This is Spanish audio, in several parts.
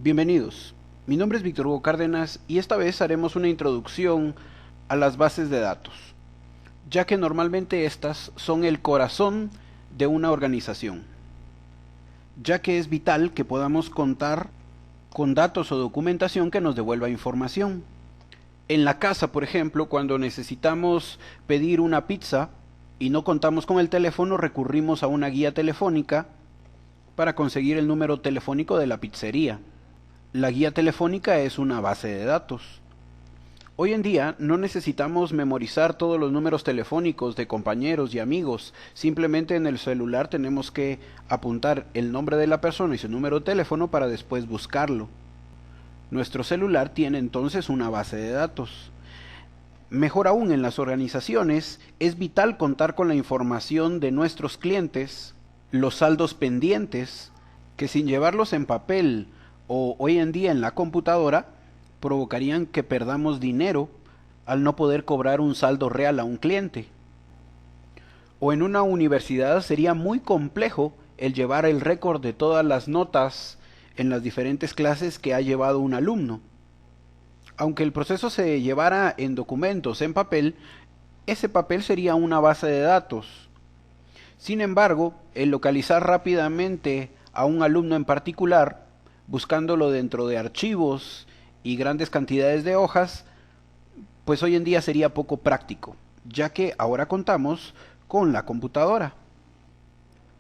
Bienvenidos, mi nombre es Víctor Hugo Cárdenas y esta vez haremos una introducción a las bases de datos, ya que normalmente estas son el corazón de una organización, ya que es vital que podamos contar con datos o documentación que nos devuelva información. En la casa, por ejemplo, cuando necesitamos pedir una pizza y no contamos con el teléfono, recurrimos a una guía telefónica para conseguir el número telefónico de la pizzería. La guía telefónica es una base de datos. Hoy en día no necesitamos memorizar todos los números telefónicos de compañeros y amigos, simplemente en el celular tenemos que apuntar el nombre de la persona y su número de teléfono para después buscarlo. Nuestro celular tiene entonces una base de datos. Mejor aún, en las organizaciones es vital contar con la información de nuestros clientes, los saldos pendientes, que sin llevarlos en papel o hoy en día en la computadora, provocarían que perdamos dinero al no poder cobrar un saldo real a un cliente. O en una universidad sería muy complejo el llevar el récord de todas las notas en las diferentes clases que ha llevado un alumno. Aunque el proceso se llevara en documentos, en papel, ese papel sería una base de datos. Sin embargo, el localizar rápidamente a un alumno en particular, buscándolo dentro de archivos y grandes cantidades de hojas, pues hoy en día sería poco práctico, ya que ahora contamos con la computadora.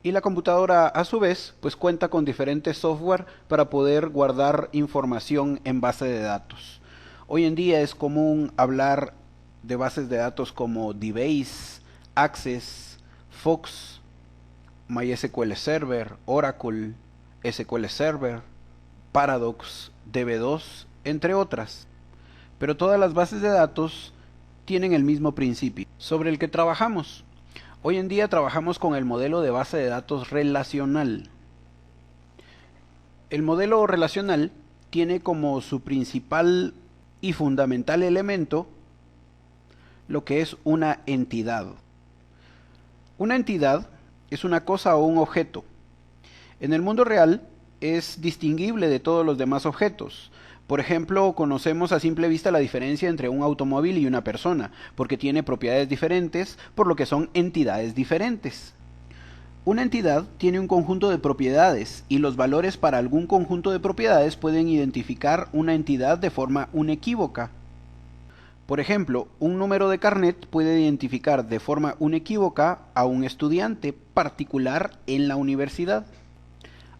Y la computadora a su vez pues cuenta con diferentes software para poder guardar información en base de datos. Hoy en día es común hablar de bases de datos como DBase, Access, Fox, MySQL Server, Oracle, SQL Server, Paradox, DB2, entre otras. Pero todas las bases de datos tienen el mismo principio sobre el que trabajamos. Hoy en día trabajamos con el modelo de base de datos relacional. El modelo relacional tiene como su principal y fundamental elemento lo que es una entidad. Una entidad es una cosa o un objeto. En el mundo real es distinguible de todos los demás objetos. Por ejemplo, conocemos a simple vista la diferencia entre un automóvil y una persona, porque tiene propiedades diferentes, por lo que son entidades diferentes. Una entidad tiene un conjunto de propiedades y los valores para algún conjunto de propiedades pueden identificar una entidad de forma inequívoca. Por ejemplo, un número de carnet puede identificar de forma inequívoca a un estudiante particular en la universidad.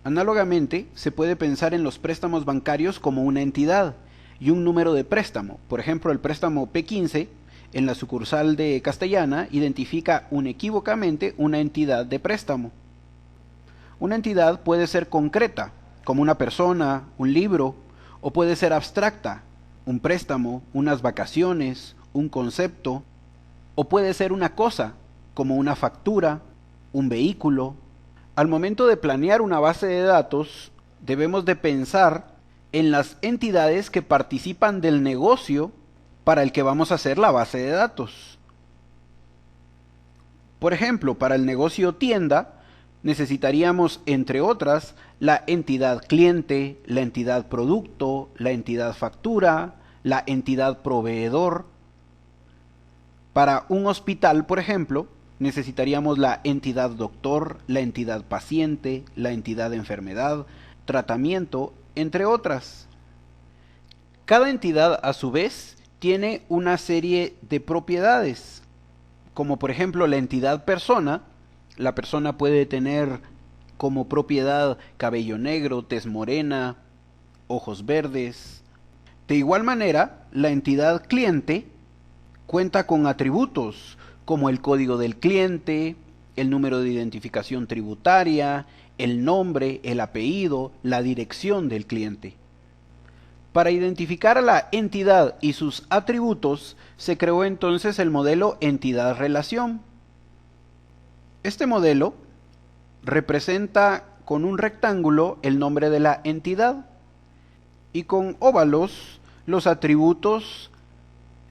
Análogamente, se puede pensar en los préstamos bancarios como una entidad y un número de préstamo. Por ejemplo, el préstamo P15 en la sucursal de Castellana identifica inequívocamente una entidad de préstamo. Una entidad puede ser concreta, como una persona, un libro, o puede ser abstracta, un préstamo, unas vacaciones, un concepto, o puede ser una cosa, como una factura, un vehículo. Al momento de planear una base de datos, debemos de pensar en las entidades que participan del negocio para el que vamos a hacer la base de datos. Por ejemplo, para el negocio tienda, necesitaríamos, entre otras, la entidad cliente, la entidad producto, la entidad factura, la entidad proveedor. Para un hospital, por ejemplo, necesitaríamos la entidad doctor, la entidad paciente, la entidad enfermedad, tratamiento, entre otras. Cada entidad, a su vez, tiene una serie de propiedades, como por ejemplo la entidad persona. La persona puede tener como propiedad cabello negro, tez morena, ojos verdes. De igual manera, la entidad cliente cuenta con atributos como el código del cliente, el número de identificación tributaria, el nombre, el apellido, la dirección del cliente. Para identificar a la entidad y sus atributos, se creó entonces el modelo entidad-relación. Este modelo representa con un rectángulo el nombre de la entidad y con óvalos los atributos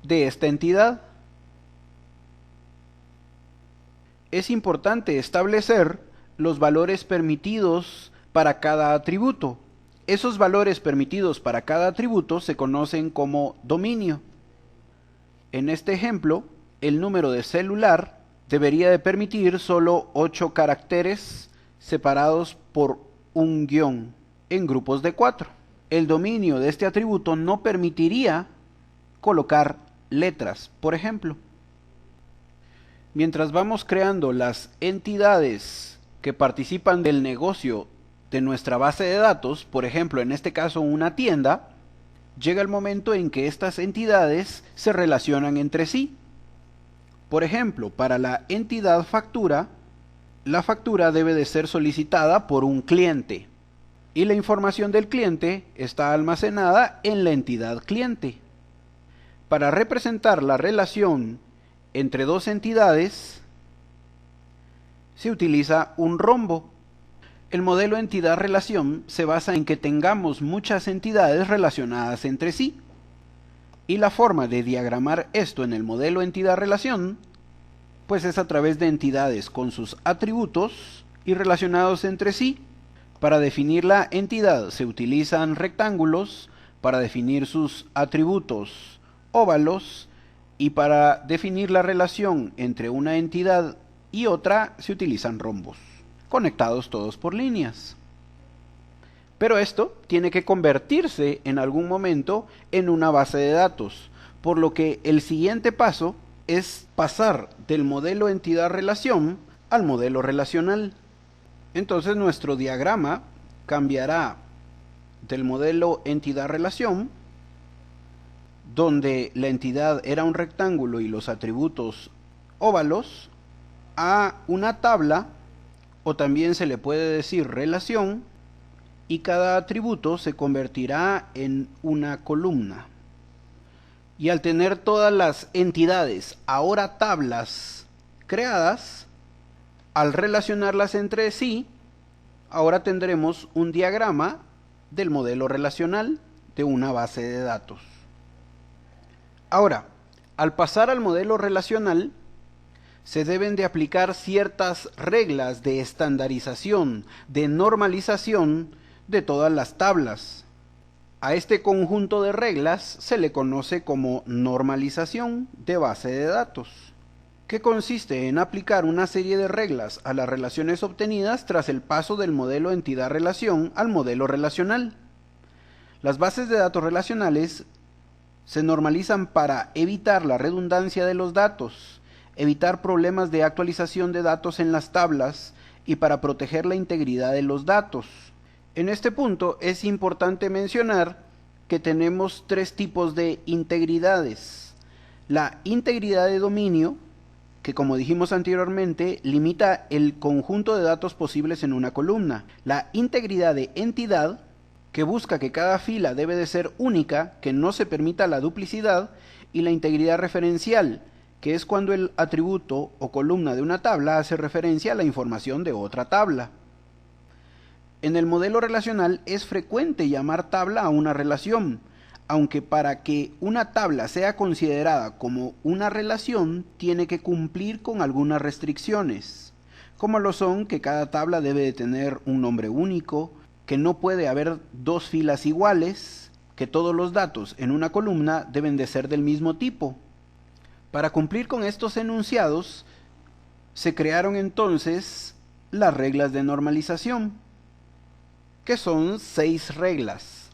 de esta entidad. Es importante establecer los valores permitidos para cada atributo, Esos valores permitidos para cada atributo se conocen como dominio. En este ejemplo, el número de celular debería de permitir solo 8 caracteres separados por un guión en grupos de 4. El dominio de este atributo no permitiría colocar letras, por ejemplo. Mientras vamos creando las entidades que participan del negocio de nuestra base de datos, por ejemplo, en este caso una tienda, llega el momento en que estas entidades se relacionan entre sí. Por ejemplo, para la entidad factura, la factura debe de ser solicitada por un cliente y la información del cliente está almacenada en la entidad cliente. Para representar la relación entre dos entidades, se utiliza un rombo. El modelo entidad-relación se basa en que tengamos muchas entidades relacionadas entre sí. Y la forma de diagramar esto en el modelo entidad-relación, pues es a través de entidades con sus atributos y relacionados entre sí. Para definir la entidad se utilizan rectángulos, para definir sus atributos óvalos, y para definir la relación entre una entidad y otra se utilizan rombos, conectados todos por líneas. Pero esto tiene que convertirse en algún momento en una base de datos, por lo que el siguiente paso es pasar del modelo entidad-relación al modelo relacional. Entonces nuestro diagrama cambiará del modelo entidad-relación, donde la entidad era un rectángulo y los atributos óvalos, a una tabla, o también se le puede decir relación, y cada atributo se convertirá en una columna. Y al tener todas las entidades, ahora tablas creadas, al relacionarlas entre sí, ahora tendremos un diagrama del modelo relacional de una base de datos. Ahora, al pasar al modelo relacional, se deben de aplicar ciertas reglas de estandarización, de normalización de todas las tablas. A este conjunto de reglas se le conoce como normalización de base de datos, que consiste en aplicar una serie de reglas a las relaciones obtenidas tras el paso del modelo entidad-relación al modelo relacional. Las bases de datos relacionales se normalizan para evitar la redundancia de los datos, evitar problemas de actualización de datos en las tablas y para proteger la integridad de los datos. En este punto es importante mencionar que tenemos tres tipos de integridades. La integridad de dominio, que como dijimos anteriormente, limita el conjunto de datos posibles en una columna. La integridad de entidad, que busca que cada fila debe de ser única, que no se permita la duplicidad, y la integridad referencial, que es cuando el atributo o columna de una tabla hace referencia a la información de otra tabla. En el modelo relacional es frecuente llamar tabla a una relación, aunque para que una tabla sea considerada como una relación tiene que cumplir con algunas restricciones, como lo son que cada tabla debe de tener un nombre único, que no puede haber dos filas iguales, que todos los datos en una columna deben de ser del mismo tipo. Para cumplir con estos enunciados, se crearon entonces las reglas de normalización, que son 6 reglas.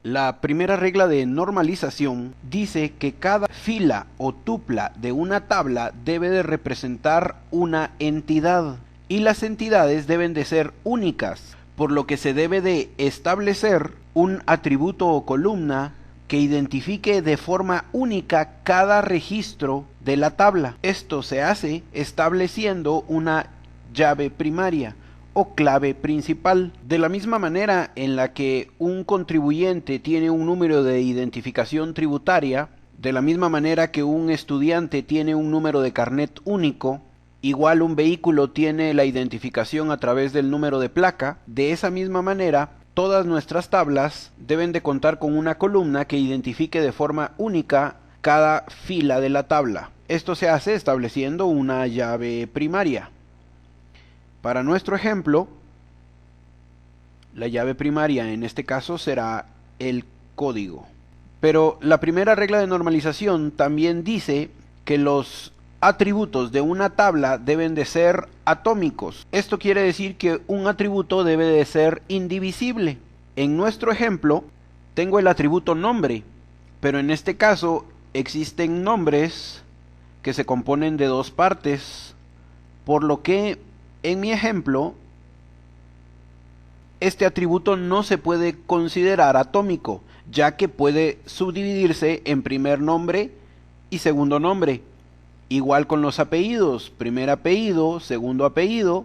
La primera regla de normalización dice que cada fila o tupla de una tabla debe de representar una entidad, y las entidades deben de ser únicas, por lo que se debe de establecer un atributo o columna que identifique de forma única cada registro de la tabla. Esto se hace estableciendo una llave primaria o clave principal. De la misma manera en la que un contribuyente tiene un número de identificación tributaria, de la misma manera que un estudiante tiene un número de carnet único, igual un vehículo tiene la identificación a través del número de placa, de esa misma manera todas nuestras tablas deben de contar con una columna que identifique de forma única cada fila de la tabla. Esto se hace estableciendo una llave primaria. Para nuestro ejemplo, La llave primaria en este caso será el código. Pero la primera regla de normalización también dice que los atributos de una tabla deben de ser atómicos. Esto quiere decir que un atributo debe de ser indivisible. En nuestro ejemplo, tengo el atributo nombre, pero en este caso existen nombres que se componen de dos partes, por lo que en mi ejemplo, este atributo no se puede considerar atómico, ya que puede subdividirse en primer nombre y segundo nombre. Igual con los apellidos, primer apellido, segundo apellido.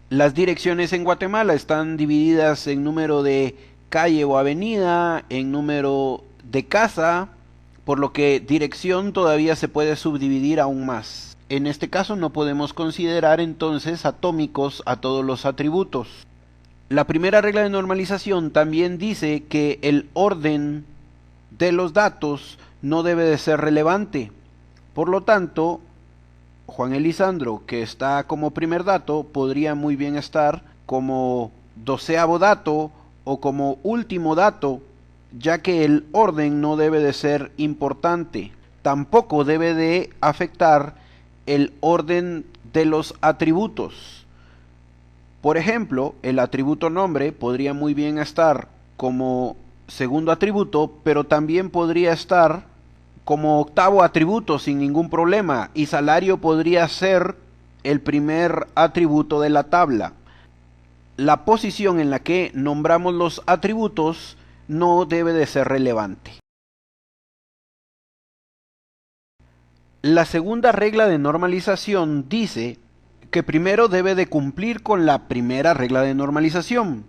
Las direcciones en Guatemala están divididas en número de calle o avenida, en número de casa, por lo que dirección todavía se puede subdividir aún más. En este caso no podemos considerar entonces atómicos a todos los atributos. La primera regla de normalización también dice que el orden de los datos no debe de ser relevante. Por lo tanto, Juan Elisandro, que está como primer dato, podría muy bien estar como 12º dato o como último dato, ya que el orden no debe de ser importante. Tampoco debe de afectar el orden de los atributos. Por ejemplo, el atributo nombre podría muy bien estar como segundo atributo, pero también podría estar como 8º atributo sin ningún problema, y salario podría ser el primer atributo de la tabla. La posición en la que nombramos los atributos no debe de ser relevante. La segunda regla de normalización dice que primero debe de cumplir con la primera regla de normalización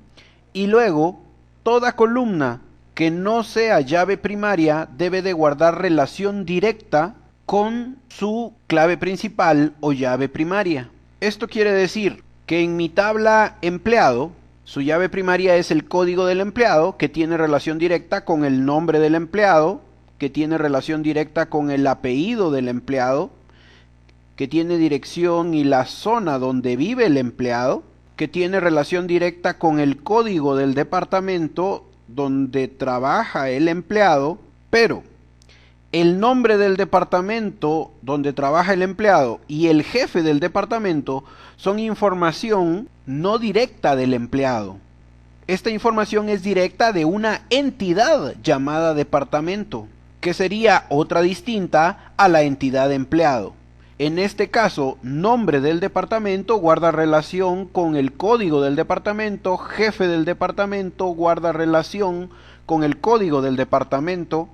y luego toda columna que no sea llave primaria debe de guardar relación directa con su clave principal o llave primaria. Esto quiere decir que en mi tabla empleado, su llave primaria es el código del empleado, que tiene relación directa con el nombre del empleado, que tiene relación directa con el apellido del empleado, que tiene dirección y la zona donde vive el empleado, que tiene relación directa con el código del departamento donde trabaja el empleado, pero el nombre del departamento donde trabaja el empleado y el jefe del departamento son información no directa del empleado. Esta información es directa de una entidad llamada departamento, que sería otra distinta a la entidad empleado. En este caso, nombre del departamento guarda relación con el código del departamento, jefe del departamento guarda relación con el código del departamento.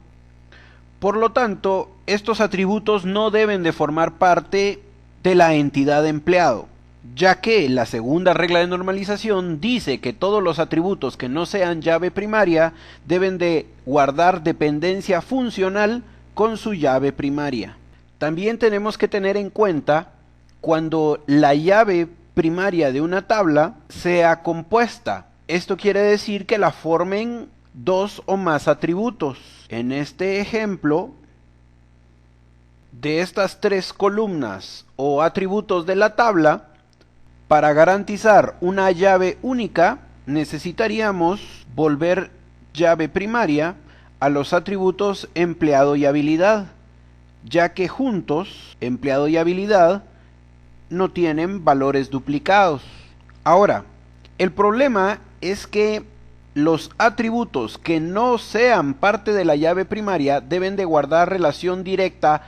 Por lo tanto, estos atributos no deben de formar parte de la entidad empleado, ya que la segunda regla de normalización dice que todos los atributos que no sean llave primaria deben de guardar dependencia funcional con su llave primaria. También tenemos que tener en cuenta cuando la llave primaria de una tabla sea compuesta. Esto quiere decir que la formen dos o más atributos. En este ejemplo, de estas tres columnas o atributos de la tabla, para garantizar una llave única, necesitaríamos volver llave primaria a los atributos empleado y habilidad, ya que juntos, empleado y habilidad, no tienen valores duplicados. Ahora, el problema es que los atributos que no sean parte de la llave primaria deben de guardar relación directa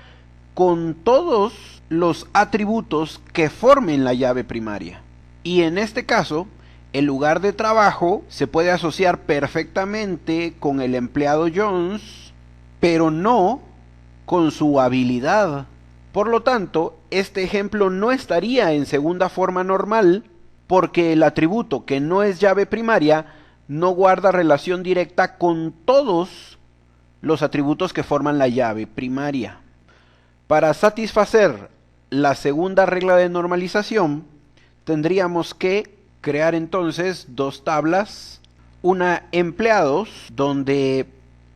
con todos los atributos que formen la llave primaria. Y en este caso, el lugar de trabajo se puede asociar perfectamente con el empleado Jones, pero no con su habilidad. Por lo tanto, este ejemplo no estaría en segunda forma normal porque el atributo que no es llave primaria no guarda relación directa con todos los atributos que forman la llave primaria. Para satisfacer la segunda regla de normalización, tendríamos que crear entonces dos tablas, una empleados, donde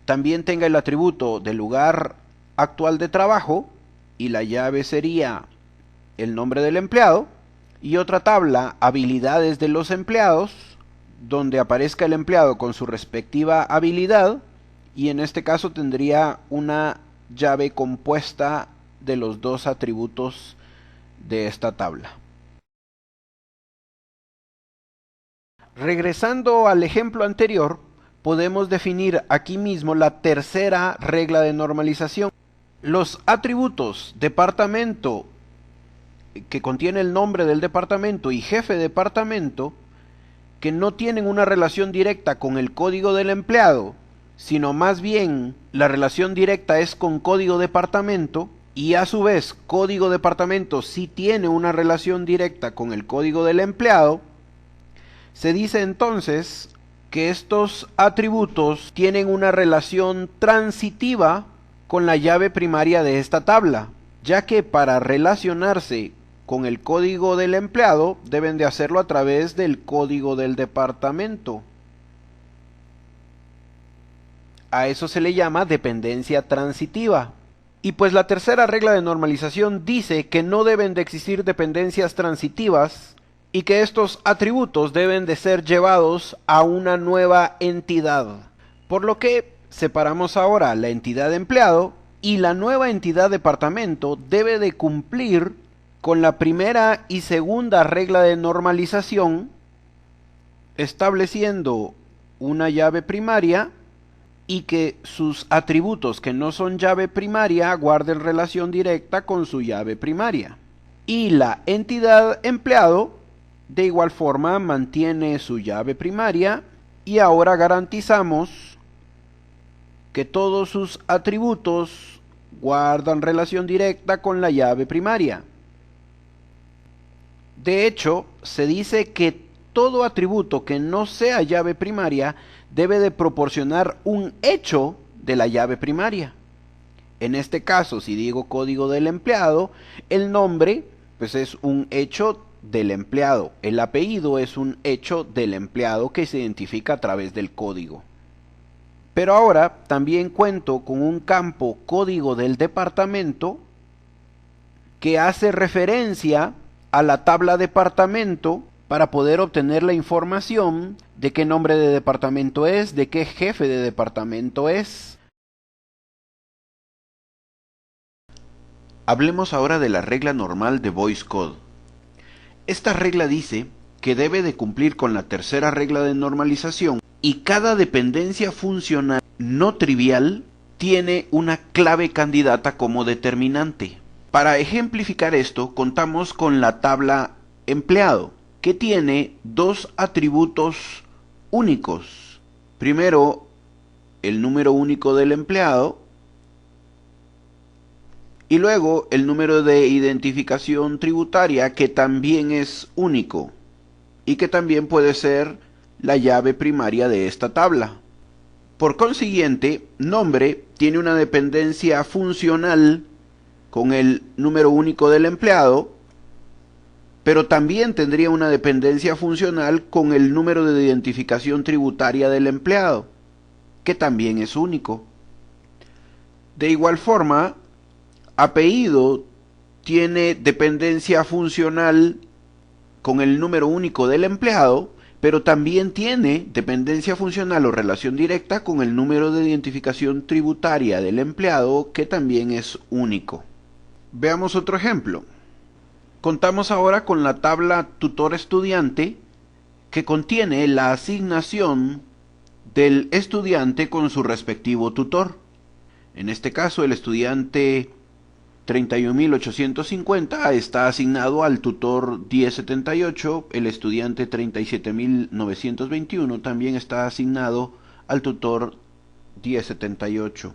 también tenga el atributo del lugar actual de trabajo, y la llave sería el nombre del empleado, y otra tabla, habilidades de los empleados, donde aparezca el empleado con su respectiva habilidad, y en este caso tendría una llave compuesta de los dos atributos de esta tabla. Regresando al ejemplo anterior, podemos definir aquí mismo la tercera regla de normalización. Los atributos departamento, que contiene el nombre del departamento, y jefe de departamento, que no tienen una relación directa con el código del empleado, sino más bien la relación directa es con código departamento, y a su vez código departamento sí tiene una relación directa con el código del empleado, se dice entonces que estos atributos tienen una relación transitiva con la llave primaria de esta tabla, ya que para relacionarse con el código del empleado deben de hacerlo a través del código del departamento. A eso se le llama dependencia transitiva. Y pues la tercera regla de normalización dice que no deben de existir dependencias transitivas y que estos atributos deben de ser llevados a una nueva entidad. Por lo que separamos ahora la entidad empleado, y la nueva entidad departamento debe de cumplir con la primera y segunda regla de normalización, estableciendo una llave primaria y que sus atributos que no son llave primaria guarden relación directa con su llave primaria. Y la entidad empleado de igual forma mantiene su llave primaria, y ahora garantizamos que todos sus atributos guardan relación directa con la llave primaria. De hecho, se dice que todo atributo que no sea llave primaria debe de proporcionar un hecho de la llave primaria. En este caso, si digo código del empleado, el nombre pues es un hecho del empleado, el apellido es un hecho del empleado que se identifica a través del código. Pero ahora también cuento con un campo código del departamento que hace referencia a la tabla departamento para poder obtener la información de qué nombre de departamento es, de qué jefe de departamento es. Hablemos ahora de la regla normal de Voice Code. Esta regla dice que debe de cumplir con la tercera regla de normalización, y cada dependencia funcional no trivial tiene una clave candidata como determinante. Para ejemplificar esto, contamos con la tabla empleado, que tiene dos atributos únicos. Primero, el número único del empleado, y luego el número de identificación tributaria, que también es único y que también puede ser la llave primaria de esta tabla. Por consiguiente, nombre tiene una dependencia funcional con el número único del empleado, pero también tendría una dependencia funcional con el número de identificación tributaria del empleado, que también es único. De igual forma, apellido tiene dependencia funcional con el número único del empleado, pero también tiene dependencia funcional o relación directa con el número de identificación tributaria del empleado, que también es único. Veamos otro ejemplo. Contamos ahora con la tabla tutor-estudiante, que contiene la asignación del estudiante con su respectivo tutor. En este caso, el estudiante 31.850 está asignado al tutor 1078, el estudiante 37.921 también está asignado al tutor 1078.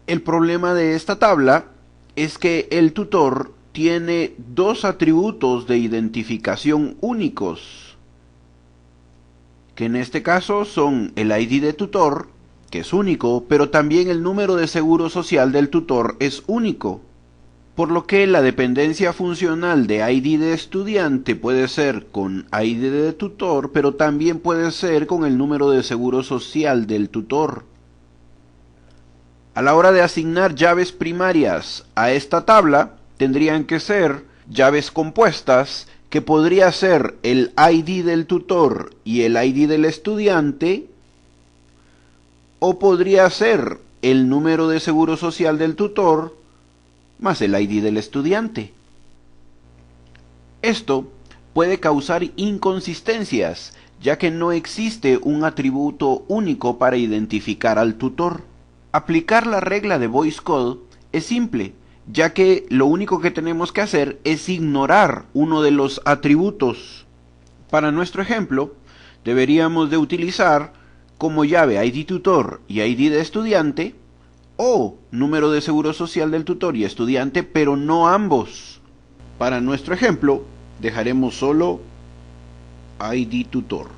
El problema de esta tabla es que el tutor tiene dos atributos de identificación únicos, que en este caso son el ID de tutor, que es único, pero también el número de seguro social del tutor es único, por lo que la dependencia funcional de ID de estudiante puede ser con ID de tutor, pero también puede ser con el número de seguro social del tutor. A la hora de asignar llaves primarias a esta tabla, tendrían que ser llaves compuestas que podría ser el ID del tutor y el ID del estudiante, o podría ser el número de seguro social del tutor más el ID del estudiante. Esto puede causar inconsistencias, ya que no existe un atributo único para identificar al tutor. Aplicar la regla de Boyce Code es simple, ya que lo único que tenemos que hacer es ignorar uno de los atributos. Para nuestro ejemplo, deberíamos de utilizar como llave ID tutor y ID de estudiante, o número de seguro social del tutor y estudiante, pero no ambos. Para nuestro ejemplo, dejaremos solo ID tutor.